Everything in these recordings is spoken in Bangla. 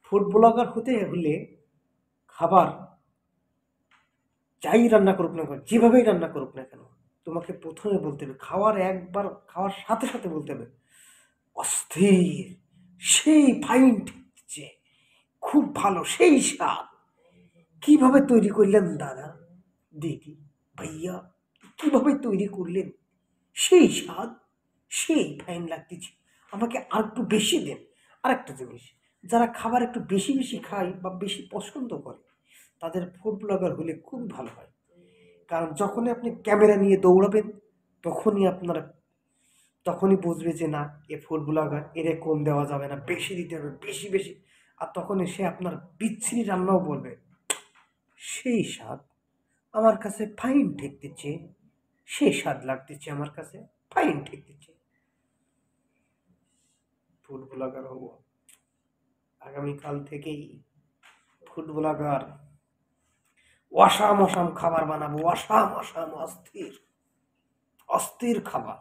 ফুড ব্লগার হতে হলে খাবার যাই রান্না করুক না কেন, যেভাবেই রান্না করুক না কেন, তোমাকে প্রথমে বলতে হবে, একবার খাওয়ার সাথে সাথে বলতে হবে অস্থির, সেই ফাইন ঠেকছে, খুব ভালো, সেই স্বাদ। কিভাবে তৈরি করলেন দাদা, দিদি, ভাইয়া, কিভাবে তৈরি করলেন, সেই স্বাদ, সেই ফাইন লাগতেছে, আমাকে আর একটু বেশি দেন। আর একটা জিনিস, যারা খাবার একটু বেশি বেশি খায় বা বেশি পছন্দ করে, তাদের ফুড ব্লগার হলে খুব ভালো হয়। কারণ যখনই আপনি ক্যামেরা নিয়ে দৌড়াবেন, তখনই আপনার তখনই বুঝবে যে না, এ ফুড ব্লগার, এরে কম দেওয়া যাবে না, বেশি দিতে হবে, বেশি বেশি। আর তখনই সে আপনার বিচ্ছিরি রান্নাও বলবে সেই স্বাদ, আমার কাছে ফাইন ঠেকতেছে, সেই স্বাদ লাগতেছে আমার কাছে, ফাইন ঠেকতেছে। ফুড ব্লগার হব, আগামীকাল থেকেই ফুড ব্লগার। অসাম অসাম খাবার বানাবো, অসাম অসাম, অস্থির অস্থির খাবার,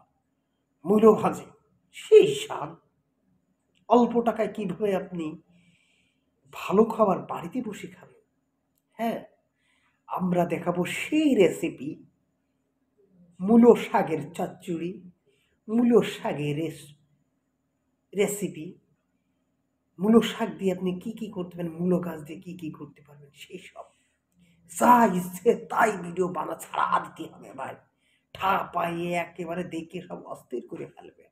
মূলো ভাজি, সেই স্বাদ। অল্প টাকায় কিভাবে আপনি ভালো খাবার বাড়িতে বসে খাবেন, হ্যাঁ, আমরা দেখাবো সেই রেসিপি। মূলো শাকের চচ্চড়ি, মূলো শাকের রেসিপি, মূলো শাক দিয়ে আপনি কি কি করতে পারেন, মূলো গাছ দিয়ে কি কি করতে পারবেন, সেই সব যা ইচ্ছে তাই ভিডিও বানা ছাড়া দিতে হবে ভাই। ঠা পাইয়ে একেবারে দেখে সব অস্থির করে ফেলবে।